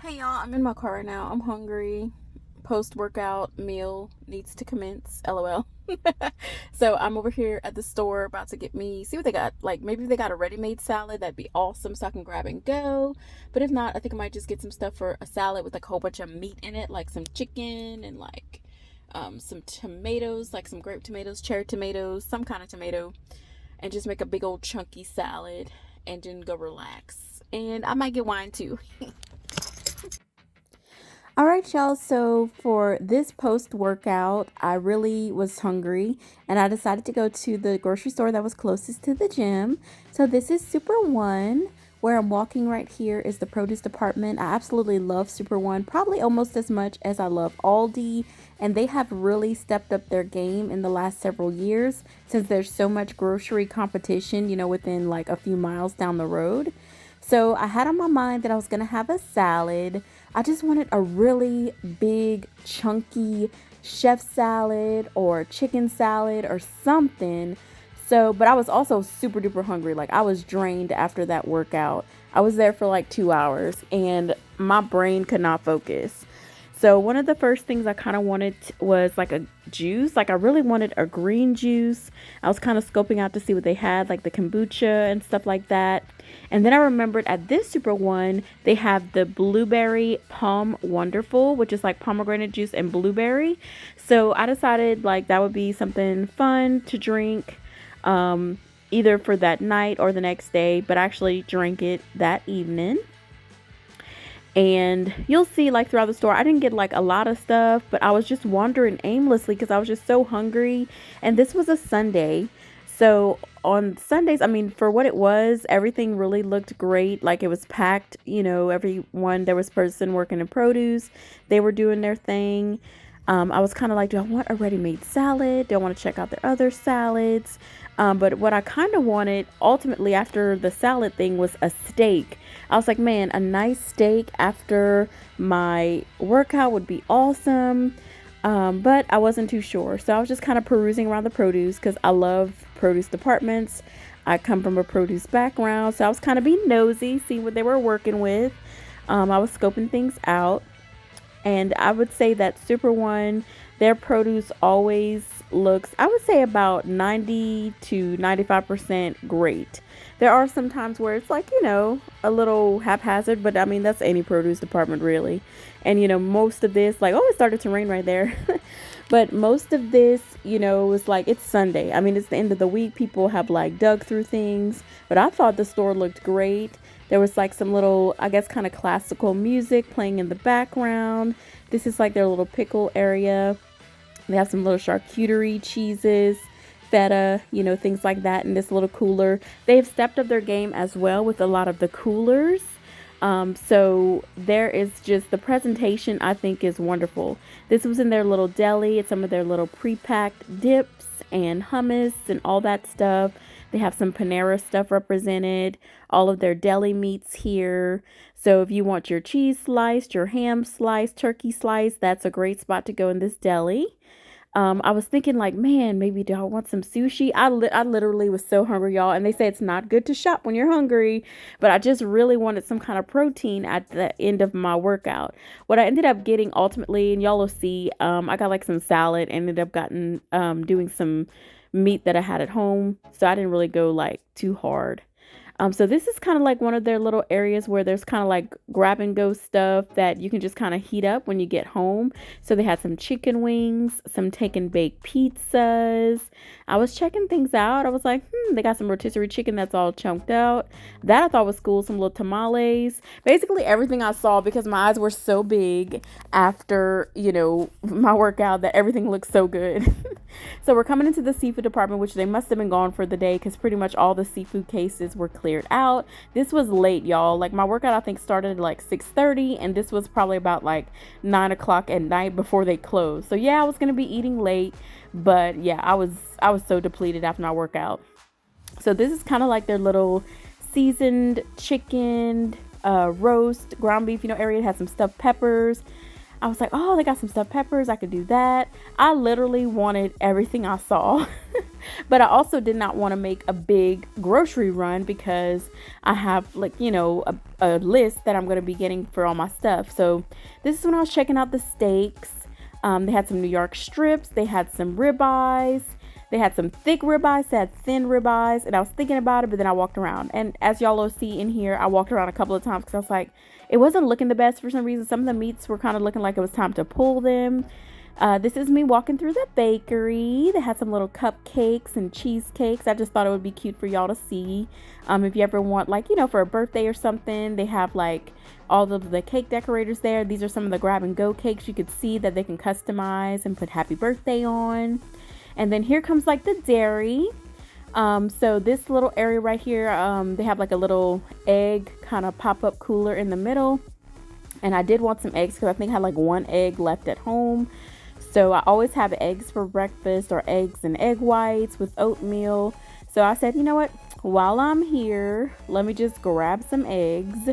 Hey y'all, I'm in my car right now. I'm hungry. Post workout meal needs to commence. LOL. So I'm over here at the store about to get me, see what they got. Like maybe they got a ready-made salad. That'd be awesome so I can grab and go. But if not, I think I might just get some stuff for a salad with like a whole bunch of meat in it, like some chicken and like some tomatoes, like some grape tomatoes, cherry tomatoes, some kind of tomato, and just make a big old chunky salad and then go relax. And I might get wine too. All right, y'all. So for this post workout, I really was hungry and I decided to go to the grocery store that was closest to the gym. So this is Super One. Where I'm walking right here is the produce department. I absolutely love Super One, probably almost as much as I love Aldi. And they have really stepped up their game in the last several years since there's so much grocery competition, within like a few miles down the road. So I had on my mind that I was going to have a salad. I just wanted a really big, chunky chef salad or chicken salad or something. So, but I was also super duper hungry. Like, I was drained after that workout. I was there for like 2 hours and my brain could not focus. So one of the first things I kind of wanted was like a juice. Like I really wanted a green juice. I was kind of scoping out to see what they had, like the kombucha and stuff like that. And then I remembered at this Super One, they have the blueberry palm wonderful, which is like pomegranate juice and blueberry. So I decided like that would be something fun to drink, either for that night or the next day, but I actually drank it that evening. And you'll see like throughout the store, I didn't get like a lot of stuff, but I was just wandering aimlessly because I was just so hungry. And this was a Sunday. So on Sundays, I mean, for what it was, everything really looked great. Like it was packed, everyone, there was person working in produce. They were doing their thing. I was kind of like, do I want a ready-made salad? Do I want to check out their other salads? But what I kind of wanted ultimately after the salad thing was a steak. I was like, man, a nice steak after my workout would be awesome. But I wasn't too sure. So I was just kind of perusing around the produce because I love produce departments. I come from a produce background. So I was kind of being nosy, seeing what they were working with. I was scoping things out. And I would say that Super One, their produce always looks, I would say about 90 to 95% great. There are some times where it's like, a little haphazard, but I mean, that's any produce department really. And, most of this, like, oh, it started to rain right there. But most of this, was like, it's Sunday. I mean, it's the end of the week. People have like dug through things, but I thought the store looked great. There was like some little, I guess, kind of classical music playing in the background. This is like their little pickle area. They have some little charcuterie cheeses, feta, things like that in this little cooler. They've stepped up their game as well with a lot of the coolers. So there is just the presentation, I think, is wonderful. This was in their little deli. It's some of their little pre-packed dips and hummus and all that stuff. They have some Panera stuff represented, all of their deli meats here. So if you want your cheese sliced, your ham sliced, turkey sliced, that's a great spot to go in this deli. I was thinking like, man, maybe do I want some sushi? I literally was so hungry, y'all. And they say it's not good to shop when you're hungry, but I just really wanted some kind of protein at the end of my workout. What I ended up getting ultimately, and y'all will see, I got like some salad, ended up doing some meat that I had at home. So I didn't really go like too hard. So this is kind of like one of their little areas where there's kind of like grab and go stuff that you can just kind of heat up when you get home. So they had some chicken wings, some take and bake pizzas. I was checking things out. I was like, they got some rotisserie chicken that's all chunked out. That I thought was cool. Some little tamales. Basically everything I saw because my eyes were so big after, my workout that everything looked so good. So we're coming into the seafood department, which they must have been gone for the day because pretty much all the seafood cases were cleared out. This was late, y'all. Like my workout, I think started at like 6:30, and this was probably about like 9 o'clock at night before they closed. So yeah, I was gonna be eating late, but yeah, I was so depleted after my workout. So this is kind of like their little seasoned chicken roast, ground beef, area. It had some stuffed peppers. I was like, oh, they got some stuffed peppers. I could do that. I literally wanted everything I saw. But I also did not want to make a big grocery run because I have, like, a list that I'm going to be getting for all my stuff. So this is when I was checking out the steaks. They had some New York strips. They had some ribeyes. They had some thick ribeyes, they had thin ribeyes, and I was thinking about it, but then I walked around. And as y'all will see in here, I walked around a couple of times because I was like, it wasn't looking the best for some reason. Some of the meats were kind of looking like it was time to pull them. This is me walking through the bakery. They had some little cupcakes and cheesecakes. I just thought it would be cute for y'all to see. If you ever want, like, for a birthday or something, they have like all of the cake decorators there. These are some of the grab and go cakes you could see that they can customize and put happy birthday on. And then here comes like the dairy. So this little area right here, they have like a little egg kind of pop-up cooler in the middle. And I did want some eggs because I think I had like one egg left at home. So I always have eggs for breakfast, or eggs and egg whites with oatmeal. So I said, you know what? While I'm here, let me just grab some eggs.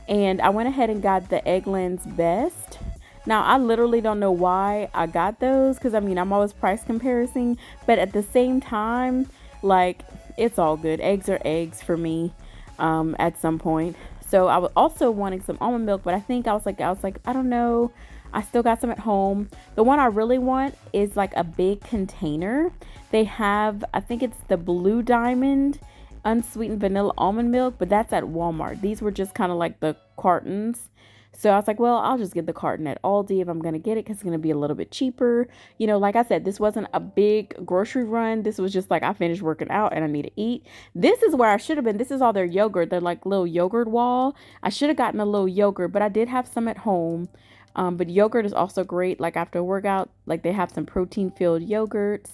And I went ahead and got the Eggland's Best. Now, I literally don't know why I got those because, I'm always price comparing, but at the same time, like, it's all good. Eggs are eggs for me at some point. So I was also wanting some almond milk, but I was like, I don't know. I still got some at home. The one I really want is like a big container. They have, I think it's the Blue Diamond unsweetened vanilla almond milk, but that's at Walmart. These were just kind of like the cartons. So I was like, well, I'll just get the carton at Aldi if I'm going to get it because it's going to be a little bit cheaper. Like I said, this wasn't a big grocery run. This was just like I finished working out and I need to eat. This is where I should have been. This is all their yogurt. They're like little yogurt wall. I should have gotten a little yogurt, but I did have some at home. But yogurt is also great. Like after a workout, like they have some protein filled yogurts.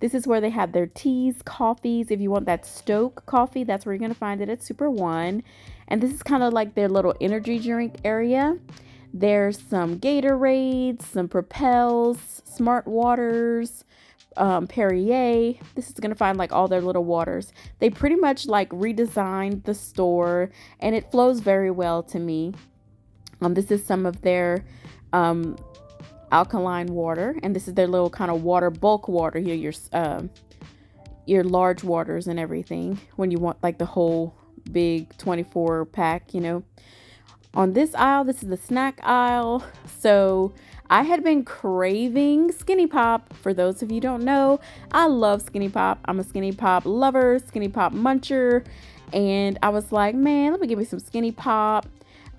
This is where they have their teas, coffees. If you want that Stoke coffee, that's where you're going to find it at Super One. And this is kind of like their little energy drink area. There's some Gatorades, some Propels, Smart Waters, Perrier. This is going to find like all their little waters. They pretty much like redesigned the store and it flows very well to me. This is some of their alkaline water, and this is their little kind of water, bulk water here, your large waters and everything when you want like the whole big 24 pack. On this aisle, this is the snack aisle. So I had been craving Skinny Pop. For those of you who don't know, I love Skinny Pop. I'm a Skinny Pop lover, Skinny Pop muncher, and I was like, man, let me give me some Skinny Pop.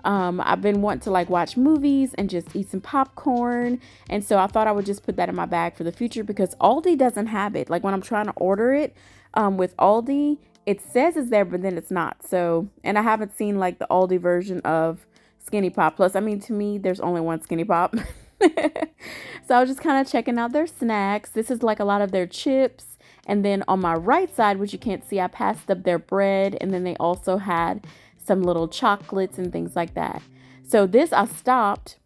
I've been wanting to like watch movies and just eat some popcorn. And so I thought I would just put that in my bag for the future because Aldi doesn't have it. Like when I'm trying to order it with Aldi, it says it's there, but then it's not. So, and I haven't seen like the Aldi version of Skinny Pop. Plus, to me, there's only one Skinny Pop. So I was just kind of checking out their snacks. This is like a lot of their chips. And then on my right side, which you can't see, I passed up their bread. And then they also had some little chocolates and things like that. So this I stopped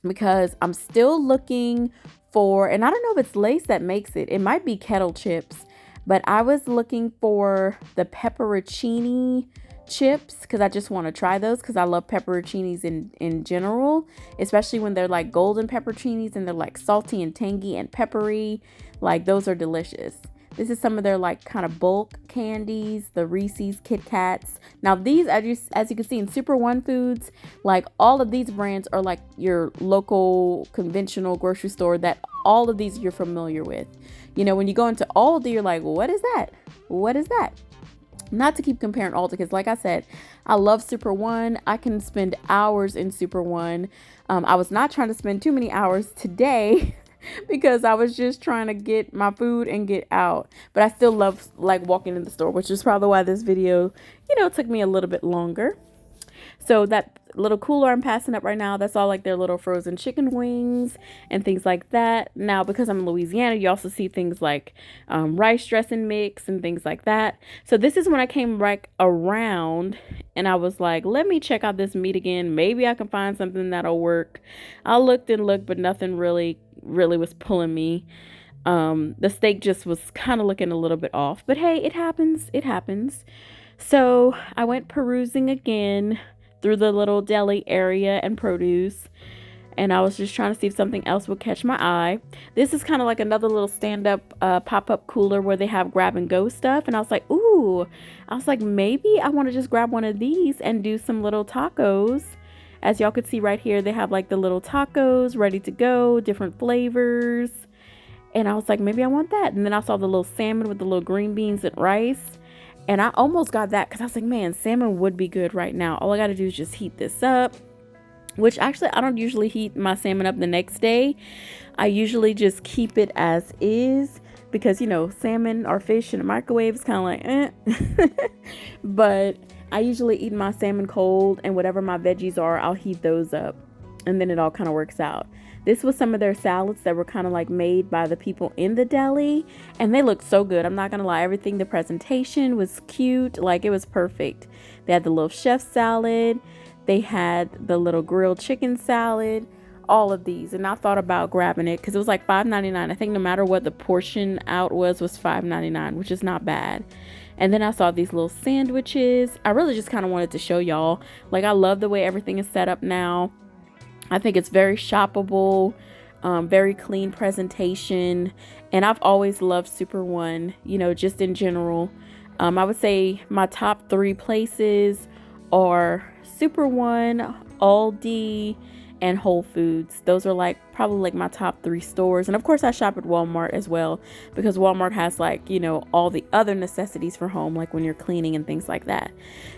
because I'm still looking for, and I don't know if it's Lay's that makes it. It might be Kettle Chips, but I was looking for the pepperoncini chips because I just want to try those because I love pepperoncinis in general, especially when they're like golden pepperoncinis and they're like salty and tangy and peppery. Like those are delicious. This is some of their like kind of bulk candies, the Reese's, Kit Kats. Now these, as you can see in Super1Foods, like all of these brands are like your local conventional grocery store that all of these you're familiar with. When you go into Aldi, you're like, what is that? What is that? Not to keep comparing Aldi, because like I said, I love Super One. I can spend hours in Super One. I was not trying to spend too many hours today because I was just trying to get my food and get out. But I still love like walking in the store, which is probably why this video, took me a little bit longer. So that little cooler I'm passing up right now, that's all like their little frozen chicken wings and things like that. Now, because I'm in Louisiana, you also see things like rice dressing mix and things like that. So this is when I came back around and I was like, let me check out this meat again. Maybe I can find something that'll work. I looked and looked, but nothing really was pulling me. The steak just was kind of looking a little bit off, but hey, it happens. So I went perusing again through the little deli area and produce. and I was just trying to see if something else would catch my eye. This is kind of like another little stand-up pop-up cooler where they have grab and go stuff, and I was like, ooh, I was like, maybe I want to just grab one of these and do some little tacos. As y'all could see right here, they have like the little tacos ready to go, different flavors. And I was like, maybe I want that. And then I saw the little salmon with the little green beans and rice. And I almost got that because I was like, man, salmon would be good right now. All I got to do is just heat this up. Which actually, I don't usually heat my salmon up the next day. I usually just keep it as is. Because, you know, salmon or fish in the microwave is kind of like, But I usually eat my salmon cold. And whatever my veggies are, I'll heat those up. And then it all kind of works out. This was some of their salads that were kind of like made by the people in the deli, and they looked so good. I'm not gonna lie, everything, the presentation was cute, like it was perfect. They had the little chef salad, they had the little grilled chicken salad, all of these. And I thought about grabbing it because it was like $5.99. I think no matter what the portion out was $5.99, which is not bad. And then I saw these little sandwiches. I really just kind of wanted to show y'all, like, I love the way everything is set up now. I think it's very shoppable, very clean presentation, and I've always loved Super One, you know, just in general. I would say my top 3 places are Super One, Aldi, and Whole Foods. Those are like probably like my top 3 stores. And of course I shop at Walmart as well, because Walmart has like, you know, all the other necessities for home, like when you're cleaning and things like that.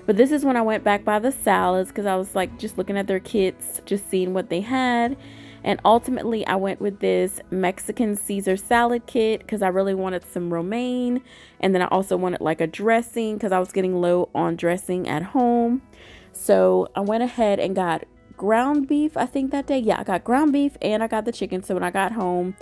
But this is when I went back by the salads because I was like just looking at their kits, just seeing what they had. And ultimately I went with this Mexican Caesar salad kit because I really wanted some romaine. And then I also wanted like a dressing because I was getting low on dressing at home. So I went ahead and got ground beef, I think that day. Yeah, I got ground beef and I got the chicken. So when I got home,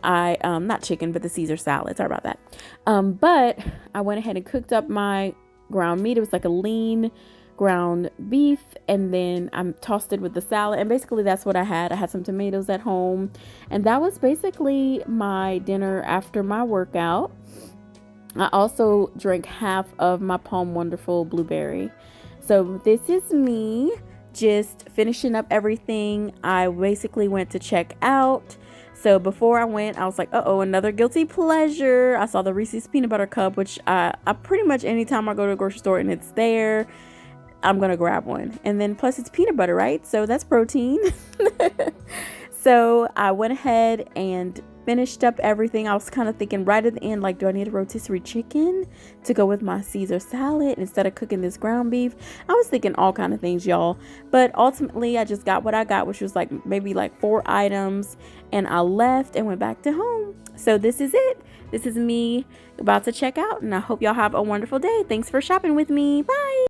I not chicken, but the Caesar salad. Sorry about that. But I went ahead and cooked up my ground meat. It was like a lean ground beef, and then I tossed it with the salad, and basically that's what I had. I had some tomatoes at home, and that was basically my dinner after my workout. I also drank half of my Palm Wonderful blueberry. So this is me just finishing up everything. I basically went to check out. So before I went, I was like, uh-oh, another guilty pleasure. I saw the Reese's peanut butter cup, which I pretty much anytime I go to a grocery store and it's there, I'm gonna grab one. And then plus it's peanut butter, right? So that's protein. So I went ahead and finished up everything. I was kind of thinking right at the end, like, do I need a rotisserie chicken to go with my Caesar salad instead of cooking this ground beef? I was thinking all kind of things, y'all. But ultimately, I just got what I got, which was like maybe like 4 items. And I left and went back to home. So this is it. This is me about to check out. And I hope y'all have a wonderful day. Thanks for shopping with me. Bye.